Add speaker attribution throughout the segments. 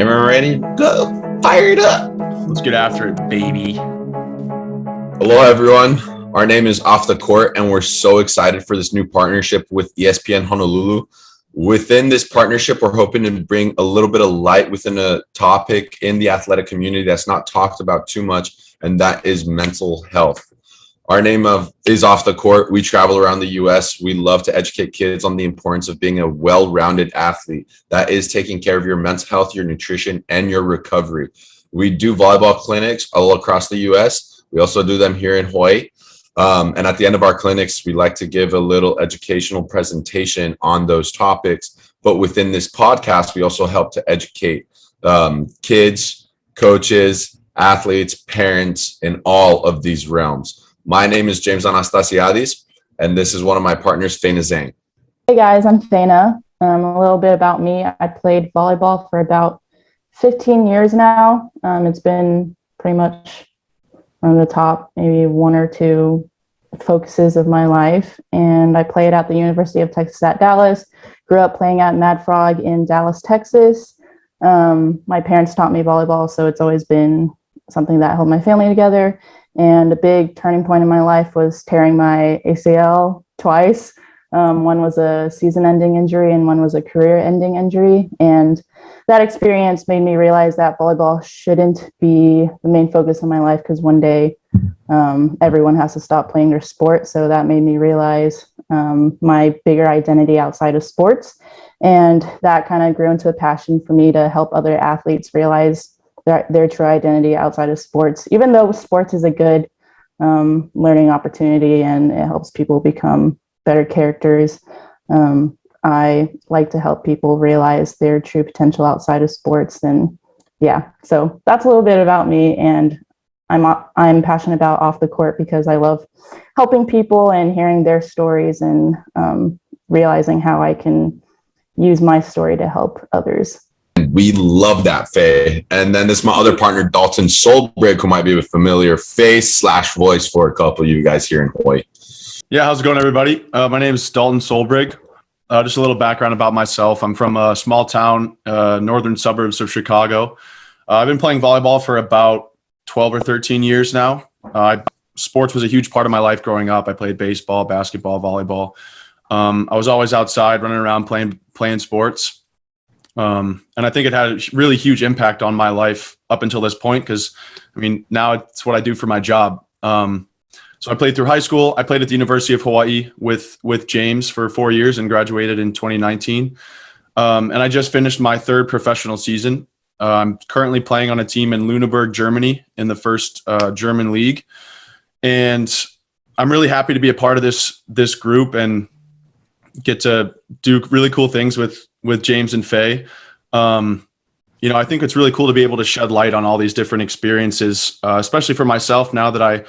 Speaker 1: And we're ready to go. Fire it up.
Speaker 2: Let's get after it, baby.
Speaker 1: Hello, everyone. Our name is Off the Court, and we're so excited for this new partnership with ESPN Honolulu. Within this partnership, we're hoping to bring a little bit of light within a topic in the athletic community that's not talked about too much, and that is mental health. Our name is Off the Court. We travel around the U.S. We love to educate kids on the importance of being a well-rounded athlete. That is taking care of your mental health, your nutrition, and your recovery. We do volleyball clinics all across the U.S. We also do them here in Hawaii. And at the end of our clinics, we like to give a little educational presentation on those topics. But within this podcast, we also help to educate kids, coaches, athletes, parents in all of these realms. My name is James Anastasia, and this is one of my partners, Faina Zhang.
Speaker 3: Hey guys, I'm Faina. A little bit about me. I played volleyball for about 15 years now. It's been pretty much one of the top, maybe one or two focuses of my life. And I played at the University of Texas at Dallas, grew up playing at Mad Frog in Dallas, Texas. My parents taught me volleyball, so it's always been something that held my family together. And a big turning point in my life was tearing my ACL twice. One was a season-ending injury and one was a career-ending injury. And that experience made me realize that volleyball shouldn't be the main focus of my life, because one day everyone has to stop playing their sport. So that made me realize my bigger identity outside of sports. And that kind of grew into a passion for me to help other athletes realize their true identity outside of sports. Even though sports is a good learning opportunity and it helps people become better characters, I like to help people realize their true potential outside of sports. And yeah, so that's a little bit about me. And I'm passionate about Off the Court because I love helping people and hearing their stories and realizing how I can use my story to help others.
Speaker 1: We love that, Faye. And then this is my other partner, Dalton Solbrig, who might be a familiar face/voice for a couple of you guys here in Hawaii.
Speaker 2: Yeah, how's it going, everybody? My name is Dalton Solbrig. Just a little background about myself. I'm from a small town, northern suburbs of Chicago. I've been playing volleyball for about 12 or 13 years now. Sports was a huge part of my life growing up. I played baseball, basketball, volleyball. I was always outside running around playing sports. And I think it had a really huge impact on my life up until this point, because, I mean, now it's what I do for my job. So I played through high school. I played at the University of Hawaii with James for 4 years and graduated in 2019. And I just finished my third professional season. I'm currently playing on a team in Lüneburg, Germany, in the first German league. And I'm really happy to be a part of this group and get to do really cool things with James and Faye. I think it's really cool to be able to shed light on all these different experiences, especially for myself now that I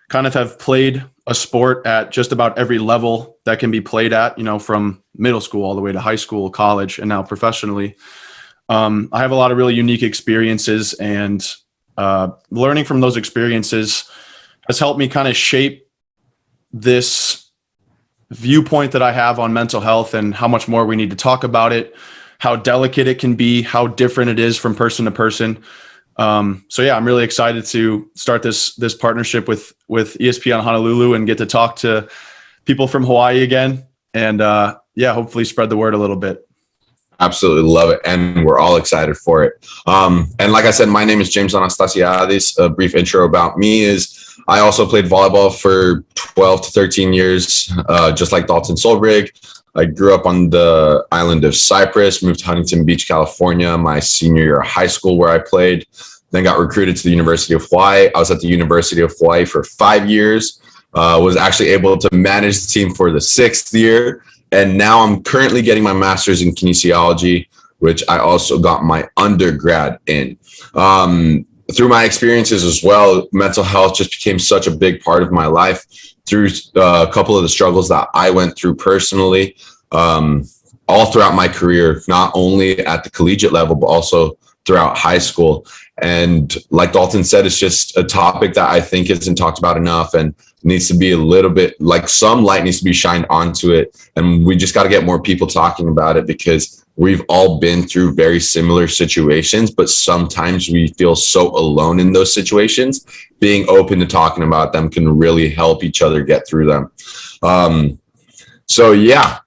Speaker 2: kind of have played a sport at just about every level that can be played at, from middle school all the way to high school, college, and now professionally. I have a lot of really unique experiences, and learning from those experiences has helped me kind of shape this viewpoint that I have on mental health and how much more we need to talk about it, how delicate it can be, how different it is from person to person. So yeah, I'm really excited to start this partnership with ESPN Honolulu and get to talk to people from Hawaii again. And hopefully spread the word a little bit.
Speaker 1: Absolutely love it. And we're all excited for it. And like I said, my name is James Anastasia. A brief intro about me is I also played volleyball for 12 to 13 years, just like Dalton Solbrig. I grew up on the island of Cyprus, moved to Huntington Beach, California, my senior year of high school, where I played, then got recruited to the University of Hawaii. I was at the University of Hawaii for 5 years, was actually able to manage the team for the 6th year. And now I'm currently getting my master's in kinesiology, which I also got my undergrad in. Through my experiences as well, mental health just became such a big part of my life through a couple of the struggles that I went through personally, all throughout my career, not only at the collegiate level, but also throughout high school. And like Dalton said, it's just a topic that I think isn't talked about enough and needs to be a little bit, like, some light needs to be shined onto it. And we just got to get more people talking about it, because we've all been through very similar situations, but sometimes we feel so alone in those situations. Being open to talking about them can really help each other get through them. So yeah,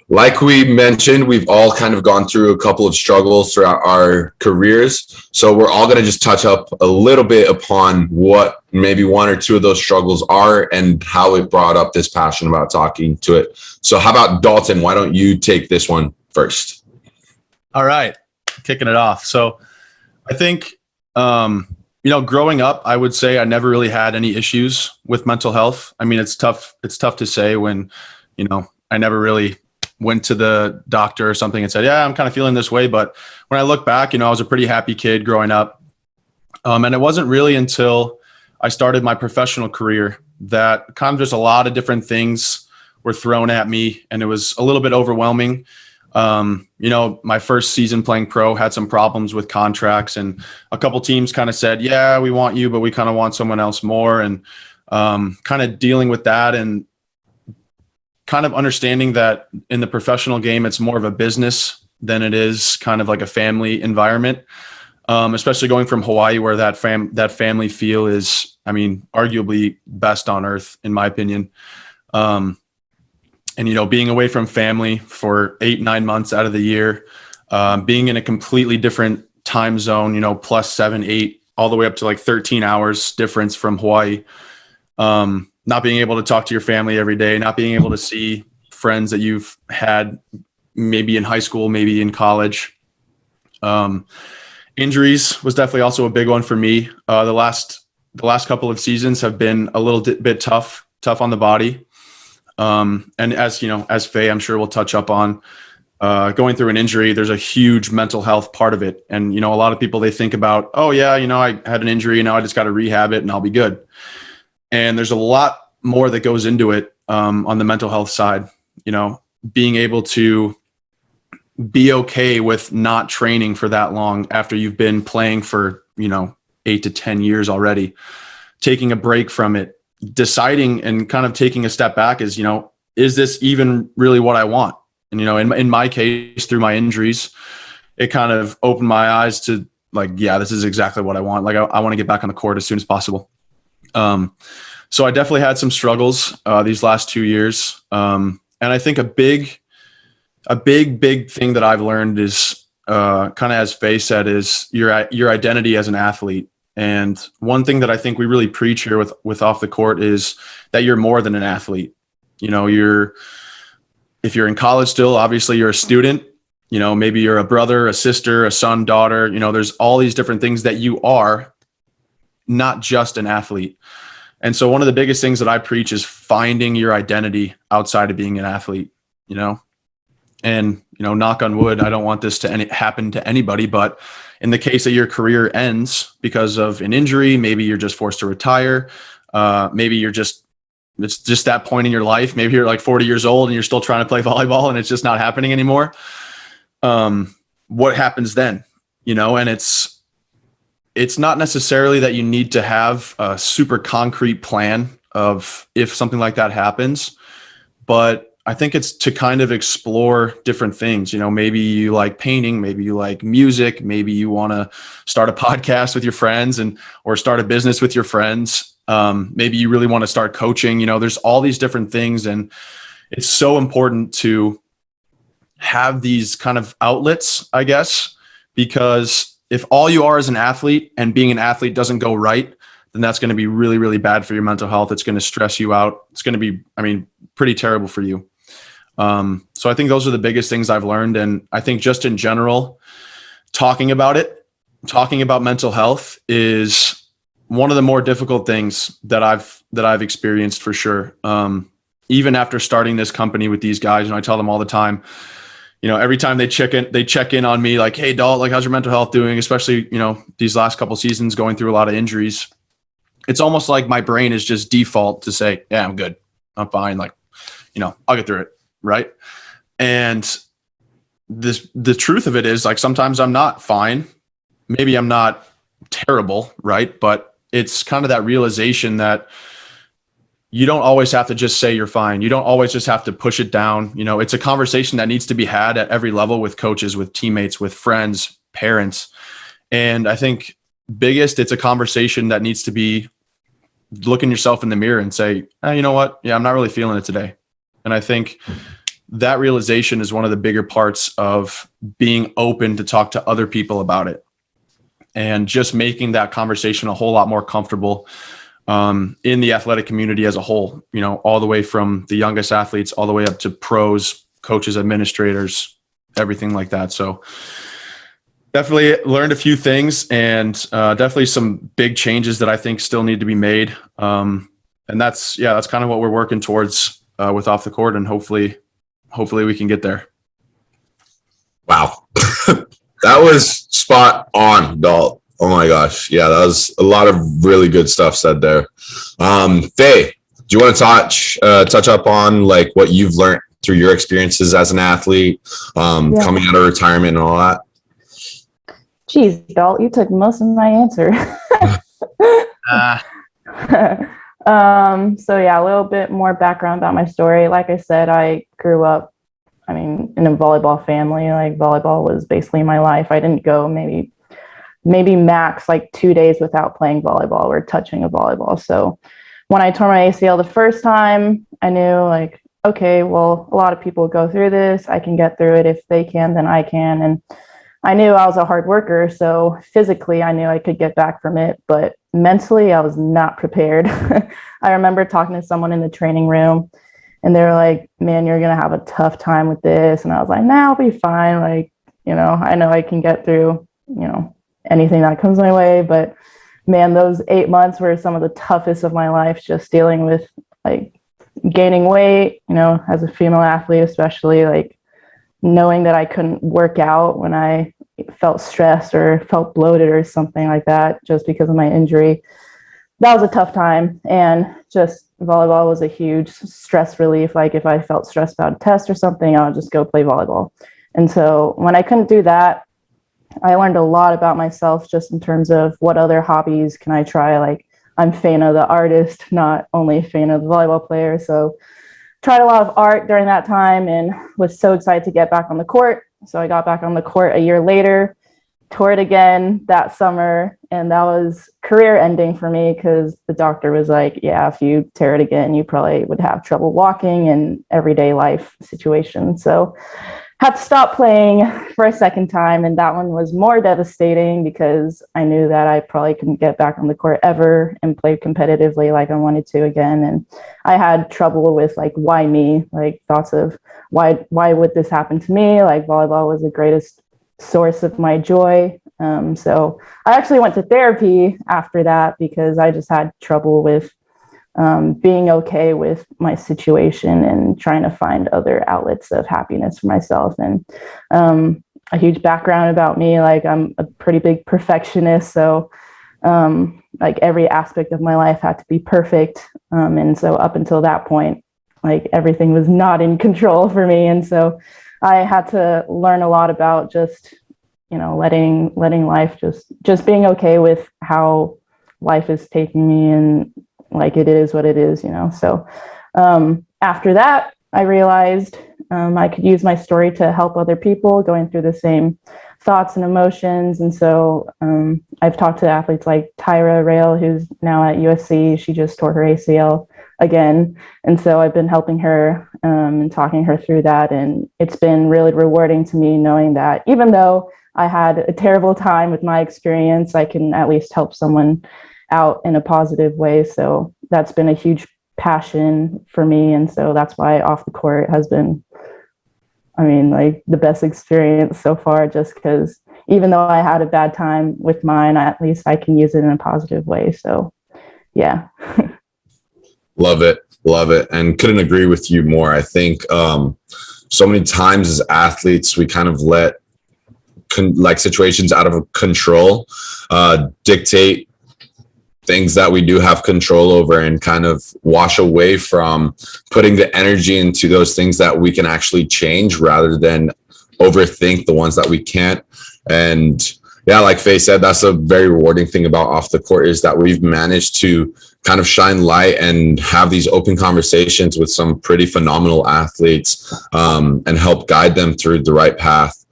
Speaker 1: like we mentioned, we've all kind of gone through a couple of struggles throughout our careers. So we're all going to just touch up a little bit upon what maybe one or two of those struggles are and how it brought up this passion about talking to it. So how about Dalton? Why don't you take this one first?
Speaker 2: All right, kicking it off. So I think, growing up, I would say I never really had any issues with mental health. I mean, it's tough to say when, I never really went to the doctor or something and said, yeah, I'm kind of feeling this way. But when I look back, I was a pretty happy kid growing up. And it wasn't really until I started my professional career that kind of just a lot of different things were thrown at me, and it was a little bit overwhelming. My first season playing pro had some problems with contracts, and a couple teams kind of said, yeah, we want you, but we kind of want someone else more. And kind of dealing with that and kind of understanding that in the professional game, it's more of a business than it is kind of like a family environment. Especially going from Hawaii, where that family feel is, arguably best on earth, in my opinion. And, being away from family for 8-9 months out of the year, being in a completely different time zone, plus 7, 8, all the way up to like 13 hours difference from Hawaii. Not being able to talk to your family every day, not being able to see friends that you've had maybe in high school, maybe in college. Injuries was definitely also a big one for me. The last couple of seasons have been a little bit tough on the body. And as Faye, I'm sure we'll touch up on, going through an injury, there's a huge mental health part of it. And, a lot of people, they think about, oh yeah, I had an injury, now I just got to rehab it and I'll be good. And there's a lot more that goes into it, on the mental health side, being able to be okay with not training for that long after you've been playing for, 8 to 10 years already, taking a break from it, deciding and kind of taking a step back is this even really what I want? And, in my case, through my injuries, it kind of opened my eyes to like, yeah, this is exactly what I want. Like, I want to get back on the court as soon as possible. So I definitely had some struggles, these last 2 years. And I think a big thing that I've learned is, kind of as Faye said, is your identity as an athlete. And one thing that I think we really preach here with Off the Court is that you're more than an athlete. If you're in college still, obviously you're a student, maybe you're a brother, a sister, a son, daughter, there's all these different things that you are, not just an athlete. And so one of the biggest things that I preach is finding your identity outside of being an athlete, and, knock on wood, I don't want this to happen to anybody, but in the case that your career ends because of an injury, maybe you're just forced to retire. Maybe it's just that point in your life. Maybe you're like 40 years old and you're still trying to play volleyball and it's just not happening anymore. What happens then? And it's not necessarily that you need to have a super concrete plan of if something like that happens, but I think it's to kind of explore different things. Maybe you like painting, maybe you like music, maybe you want to start a podcast with your friends or start a business with your friends. Maybe you really want to start coaching. There's all these different things, and it's so important to have these kind of outlets, I guess, because if all you are is an athlete and being an athlete doesn't go right, then that's going to be really, really bad for your mental health. It's going to stress you out. It's going to be, pretty terrible for you. So I think those are the biggest things I've learned. And I think just in general, talking about mental health is one of the more difficult things that I've experienced for sure. Even after starting this company with these guys, I tell them all the time, every time they check in on me, like, hey, Dalt, like, how's your mental health doing? Especially, these last couple seasons going through a lot of injuries. It's almost like my brain is just default to say, yeah, I'm good. I'm fine. Like, I'll get through it. Right. And the truth of it is, like, sometimes I'm not fine. Maybe I'm not terrible. Right. But it's kind of that realization that, you don't always have to just say you're fine. You don't always just have to push it down. You know, it's a conversation that needs to be had at every level with coaches, with teammates, with friends, parents. And I think biggest, it's a conversation that needs to be looking yourself in the mirror and say, you know what? Yeah, I'm not really feeling it today. And I think that realization is one of the bigger parts of being open to talk to other people about it, and just making that conversation a whole lot more comfortable in the athletic community as a whole, you know, all the way from the youngest athletes all the way up to pros, coaches, administrators, everything like that. So definitely learned a few things, and definitely some big changes that I think still need to be made. And that's kind of what we're working towards with Off the Court, and hopefully we can get there.
Speaker 1: Wow. That was spot on, Dalt. Oh my gosh. Yeah, that was a lot of really good stuff said there. Faye, do you want to touch up on like what you've learned through your experiences as an athlete, coming out of retirement and all that?
Speaker 3: Geez, Dalt, you took most of my answer. So yeah, a little bit more background about my story. Like I said, I grew up, in a volleyball family. Like volleyball was basically my life. I didn't go maybe max like 2 days without playing volleyball or touching a volleyball. So when I tore my ACL the first time, I knew like, okay, well, a lot of people go through this. I can get through it. If they can, then I can. And I knew I was a hard worker. So physically, I knew I could get back from it. But mentally, I was not prepared. I remember talking to someone in the training room, and they were like, man, you're going to have a tough time with this. And I was like, nah, I'll be fine. Like, I know I can get through, anything that comes my way. But man, those 8 months were some of the toughest of my life, just dealing with like gaining weight, as a female athlete, especially like knowing that I couldn't work out when I felt stressed or felt bloated or something like that, just because of my injury. That was a tough time. And just volleyball was a huge stress relief. Like if I felt stressed about a test or something, I would just go play volleyball. And so when I couldn't do that, I learned a lot about myself, just in terms of what other hobbies can I try. Like I'm Faina, the artist, not only Faina, the volleyball player. So tried a lot of art during that time and was so excited to get back on the court. So I got back on the court a year later, tore it again that summer. And that was career ending for me, because the doctor was like, yeah, if you tear it again, you probably would have trouble walking and everyday life situation. So had to stop playing for a second time. And that one was more devastating, because I knew that I probably couldn't get back on the court ever and play competitively like I wanted to again. And I had trouble with like, why me? Like thoughts of why would this happen to me? Like volleyball was the greatest source of my joy. So I actually went to therapy after that, because I just had trouble with being okay with my situation and trying to find other outlets of happiness for myself. And a huge background about me, like I'm a pretty big perfectionist. So like every aspect of my life had to be perfect. And so up until that point, like everything was not in control for me. And so I had to learn a lot about just, letting life just being okay with how life is taking me, and like it is what it is, So after that, I realized I could use my story to help other people going through the same thoughts and emotions. And so I've talked to athletes like Tyra Rail, who's now at USC. She just tore her ACL again. And so I've been helping her and talking her through that. And it's been really rewarding to me knowing that even though I had a terrible time with my experience, I can at least help someone out in a positive way. So that's been a huge passion for me. And so that's why Off the Court has been, like the best experience so far, just because even though I had a bad time with mine, at least I can use it in a positive way. So yeah.
Speaker 1: Love it. And couldn't agree with you more. I think so many times as athletes, we kind of let situations out of control dictate things that we do have control over, and kind of wash away from putting the energy into those things that we can actually change, rather than overthink the ones that we can't. And yeah, like Faye said, that's a very rewarding thing about Off the Court, is that we've managed to kind of shine light and have these open conversations with some pretty phenomenal athletes, and help guide them through the right path.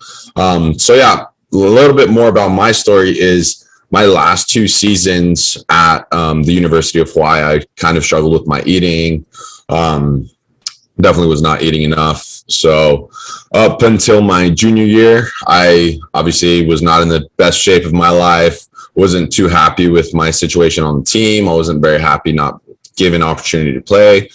Speaker 1: So yeah, a little bit more about my story is my last 2 seasons at the University of Hawaii, I kind of struggled with my eating. Definitely was not eating enough. So up until my junior year, I obviously was not in the best shape of my life. Wasn't too happy with my situation on the team. I wasn't very happy not given opportunity to play.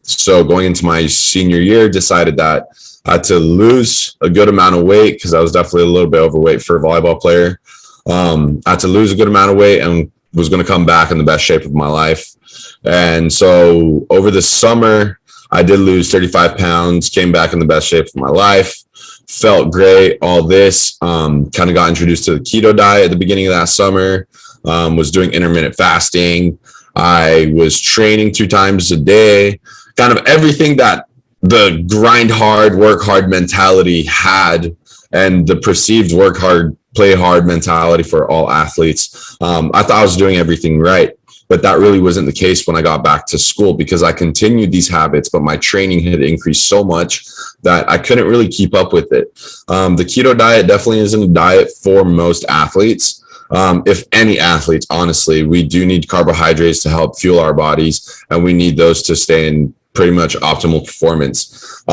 Speaker 1: So going into my senior year, decided that I had to lose a good amount of weight because I was definitely a little bit overweight for a volleyball player. I had to lose a good amount of weight and was going to come back in the best shape of my life. And so over the summer, I did lose 35 pounds, came back in the best shape of my life, felt great, all this, kind of got introduced to the keto diet at the beginning of that summer, was doing intermittent fasting. I was training 2 times a day, kind of everything that the grind hard, work hard mentality had, and the perceived work hard, play hard mentality for all athletes. I thought I was doing everything right, but that really wasn't the case when I got back to school, because I continued these habits, but my training had increased so much that I couldn't really keep up with it. The keto diet definitely isn't a diet for most athletes. If any athletes, honestly, we do need carbohydrates to help fuel our bodies, and we need those to stay in pretty much optimal performance.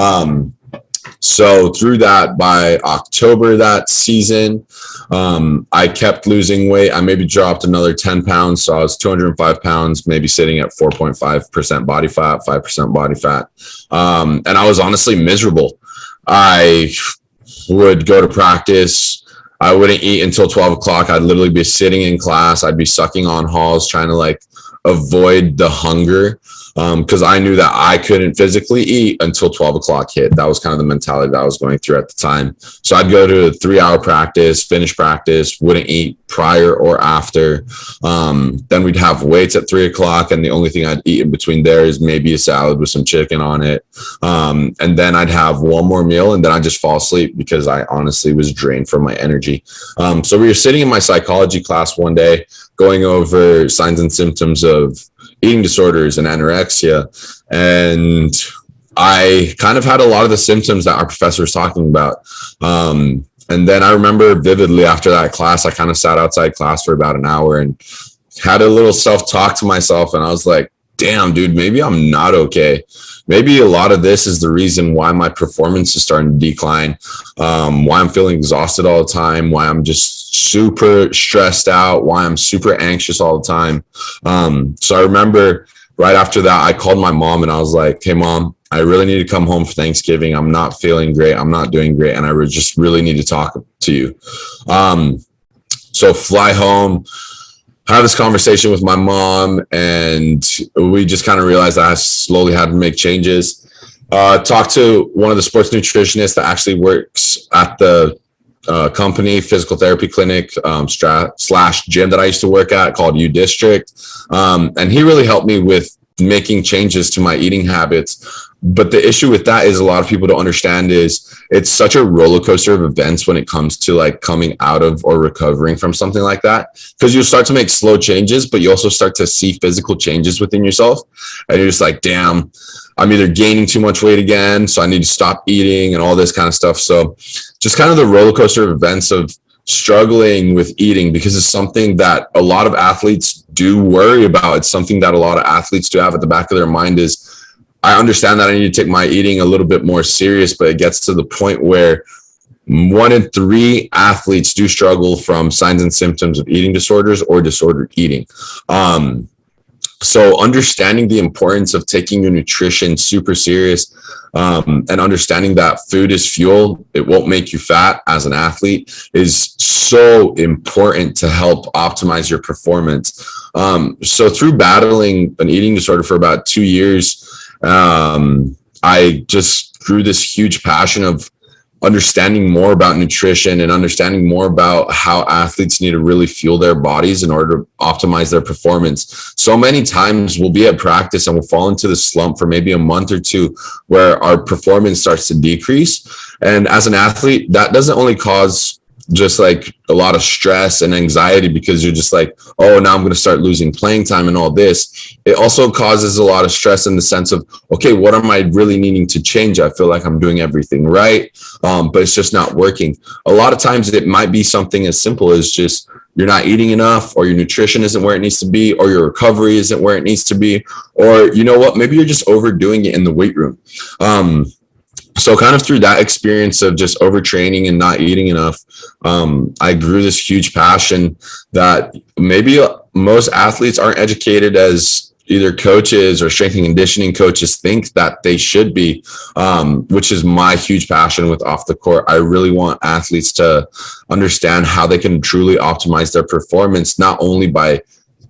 Speaker 1: So through that, by October that season, I kept losing weight. I maybe dropped another 10 pounds. So I was 205 pounds, maybe sitting at 4.5% body fat, 5% body fat. And I was honestly miserable. I would go to practice. I wouldn't eat until 12 o'clock. I'd literally be sitting in class. I'd be sucking on halls, trying to like avoid the hunger. Because I knew that I couldn't physically eat until 12 o'clock hit. That was kind of the mentality that I was going through at the time. So I'd go to a 3-hour practice, finish practice, wouldn't eat prior or after. Then we'd have weights at 3 o'clock, and the only thing I'd eat in between there is maybe a salad with some chicken on it. And then I'd have one more meal, and then I'd just fall asleep because I honestly was drained from my energy. So we were sitting in my psychology class one day, going over signs and symptoms of eating disorders and anorexia. And I kind of had a lot of the symptoms that our professor was talking about. And then I remember vividly after that class, I kind of sat outside class for about an hour and had a little self-talk to myself. And I was like, damn, dude, maybe I'm not okay. Maybe a lot of this is the reason why my performance is starting to decline, why I'm feeling exhausted all the time, why I'm just super stressed out, why I'm super anxious all the time. So I remember right after that, I called my mom and I was like, hey, Mom, I really need to come home for Thanksgiving. I'm not feeling great. I'm not doing great. And I just really need to talk to you. So fly home, have this conversation with my mom, and we just kind of realized that I slowly had to make changes. Talked to one of the sports nutritionists that actually works at the company, physical therapy clinic / gym that I used to work at, called U District. And he really helped me with making changes to my eating habits. But the issue with that is a lot of people don't understand is it's such a roller coaster of events when it comes to like coming out of or recovering from something like that, because you'll start to make slow changes, but you also start to see physical changes within yourself. And you're just like, damn, I'm either gaining too much weight again, so I need to stop eating and all this kind of stuff. So just kind of the roller coaster of events of struggling with eating, because it's something that a lot of athletes do worry about. It's something that a lot of athletes do have at the back of their mind is, I understand that I need to take my eating a little bit more serious, but it gets to the point where 1 in 3 athletes do struggle from signs and symptoms of eating disorders or disordered eating. So understanding the importance of taking your nutrition super serious, and understanding that food is fuel, it won't make you fat as an athlete, is so important to help optimize your performance. So through battling an eating disorder for about 2 years, I just grew this huge passion of understanding more about nutrition and understanding more about how athletes need to really fuel their bodies in order to optimize their performance. So many times we'll be at practice and we'll fall into the slump for maybe a month or 2 where our performance starts to decrease. And as an athlete, that doesn't only cause just like a lot of stress and anxiety because you're just like, oh, now I'm going to start losing playing time and all this. It also causes a lot of stress in the sense of, okay, what am I really needing to change? I feel like I'm doing everything right, but it's just not working. A lot of times it might be something as simple as just you're not eating enough, or your nutrition isn't where it needs to be, or your recovery isn't where it needs to be, or you know what, maybe you're just overdoing it in the weight room. So kind of through that experience of just overtraining and not eating enough, I grew this huge passion that maybe most athletes aren't educated as either coaches or strength and conditioning coaches think that they should be, which is my huge passion with Off the Court. I really want athletes to understand how they can truly optimize their performance, not only by,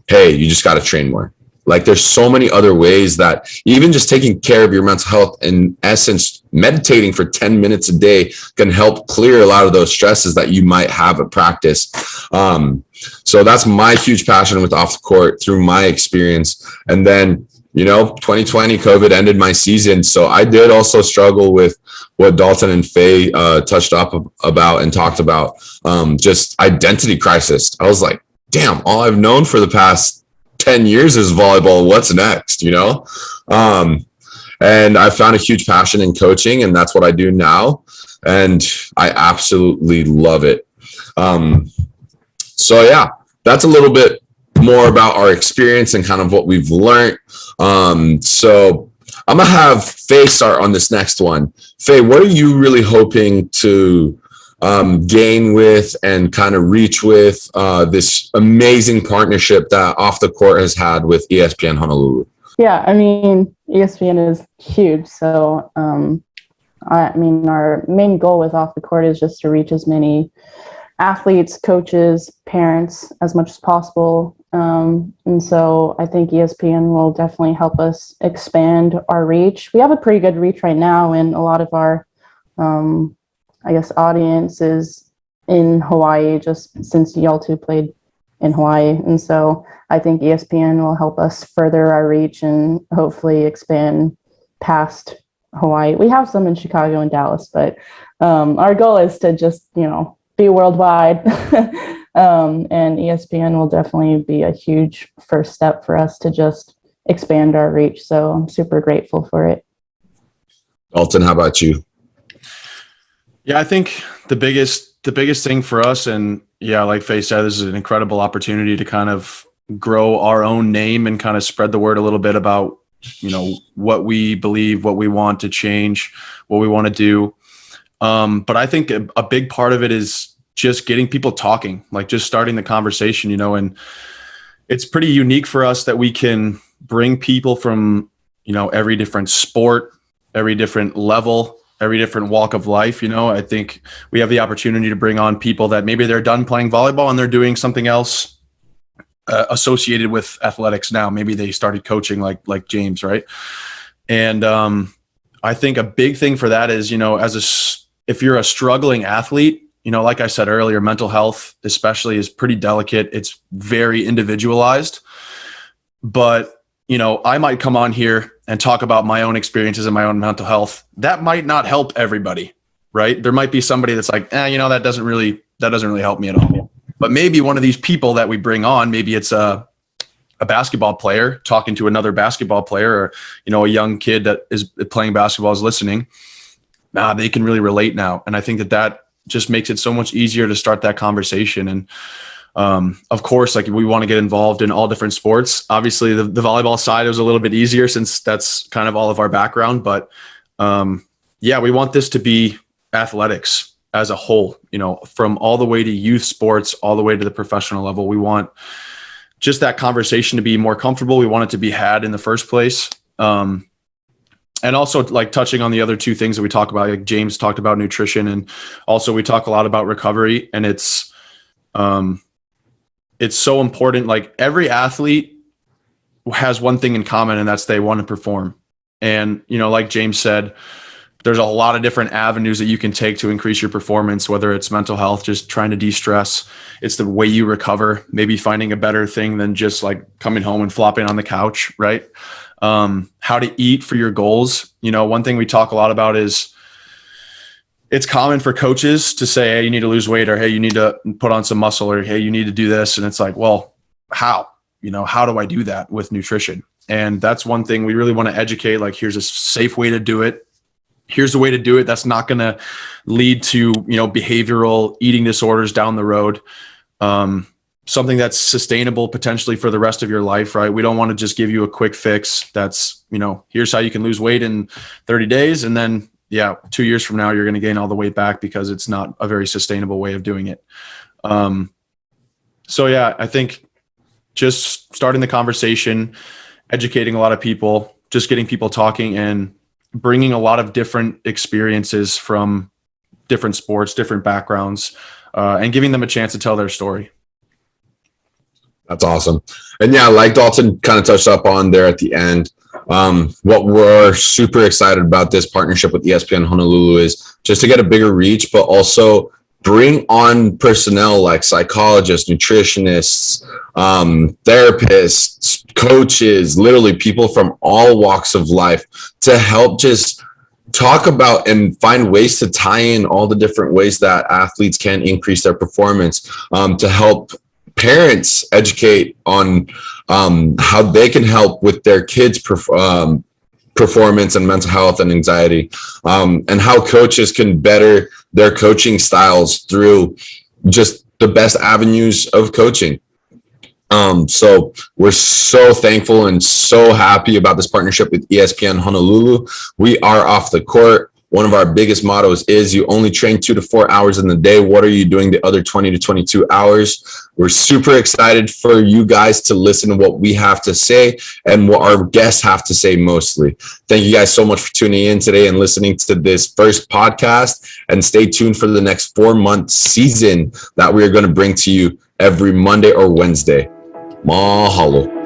Speaker 1: hey, you just got to train more. Like there's so many other ways that even just taking care of your mental health, in essence, meditating for 10 minutes a day can help clear a lot of those stresses that you might have at practice. So that's my huge passion with Off the Court through my experience. And then, 2020 COVID ended my season. So I did also struggle with what Dalton and Faye touched up about and talked about, just identity crisis. I was like, damn, all I've known for the past 10 years is volleyball. What's next, and I found a huge passion in coaching, and that's what I do now. And I absolutely love it. So yeah, that's a little bit more about our experience and kind of what we've learned. So I'm going to have Faye start on this next one. Faye, what are you really hoping to gain with and kind of reach with this amazing partnership that Off the Court has had with ESPN Honolulu?
Speaker 3: Yeah, I mean, ESPN is huge. So, our main goal with Off the Court is just to reach as many athletes, coaches, parents as much as possible. And so I think ESPN will definitely help us expand our reach. We have a pretty good reach right now, and a lot of our audience is in Hawaii, just since y'all two played in Hawaii. And so I think ESPN will help us further our reach and hopefully expand past Hawaii. We have some in Chicago and Dallas, but our goal is to just, be worldwide. And ESPN will definitely be a huge first step for us to just expand our reach. So I'm super grateful for it.
Speaker 1: Dalton, how about you?
Speaker 2: Yeah, I think the biggest thing for us, and yeah, like Faye said, this is an incredible opportunity to kind of grow our own name and kind of spread the word a little bit about, what we believe, what we want to change, what we want to do. But I think a big part of it is just getting people talking, like just starting the conversation, and it's pretty unique for us that we can bring people from, every different sport, every different level, every different walk of life. I think we have the opportunity to bring on people that maybe they're done playing volleyball and they're doing something else associated with athletics now. Maybe they started coaching like James, right? And I think a big thing for that is, if you're a struggling athlete, like I said earlier, mental health especially is pretty delicate. It's very individualized. But, I might come on here and talk about my own experiences and my own mental health. That might not help everybody, right? There might be somebody that's like, that doesn't really help me at all. But maybe one of these people that we bring on, maybe it's a basketball player talking to another basketball player, or, a young kid that is playing basketball is listening. They can really relate now. And I think that just makes it so much easier to start that conversation. And of course, we want to get involved in all different sports. Obviously the volleyball side was a little bit easier since that's kind of all of our background, but we want this to be athletics as a whole, from all the way to youth sports, all the way to the professional level. We want just that conversation to be more comfortable. We want it to be had in the first place. And also touching on the other two things that we talk about, like James talked about nutrition, and also we talk a lot about recovery, and it's so important. Like every athlete has one thing in common, and that's they want to perform. And, like James said, there's a lot of different avenues that you can take to increase your performance, whether it's mental health, just trying to de-stress. It's the way you recover, maybe finding a better thing than just coming home and flopping on the couch, right? How to eat for your goals. One thing we talk a lot about is it's common for coaches to say, hey, you need to lose weight, or hey, you need to put on some muscle, or hey, you need to do this. And it's like, well, how? How do I do that with nutrition? And that's one thing we really want to educate. Like, here's a safe way to do it. Here's the way to do it that's not going to lead to, behavioral eating disorders down the road. Something that's sustainable potentially for the rest of your life, right? We don't want to just give you a quick fix that's, here's how you can lose weight in 30 days. And then, 2 years from now, you're going to gain all the weight back, because it's not a very sustainable way of doing it. I think just starting the conversation, educating a lot of people, just getting people talking, and bringing a lot of different experiences from different sports, different backgrounds, and giving them a chance to tell their story.
Speaker 1: That's awesome. And like Dalton kind of touched up on there at the end, what we're super excited about this partnership with ESPN Honolulu is just to get a bigger reach, but also bring on personnel like psychologists, nutritionists, therapists, coaches, literally people from all walks of life, to help just talk about and find ways to tie in all the different ways that athletes can increase their performance, to help parents educate on how they can help with their kids' performance and mental health and anxiety, and how coaches can better their coaching styles through just the best avenues of coaching. So we're so thankful and so happy about this partnership with ESPN Honolulu. We are off the court. One of our biggest mottos is you only train 2 to 4 hours in the day. What are you doing the other 20 to 22 hours? We're super excited for you guys to listen to what we have to say and what our guests have to say mostly. Thank you guys so much for tuning in today and listening to this first podcast, and stay tuned for the next 4-month season that we are going to bring to you every Monday or Wednesday. Mahalo.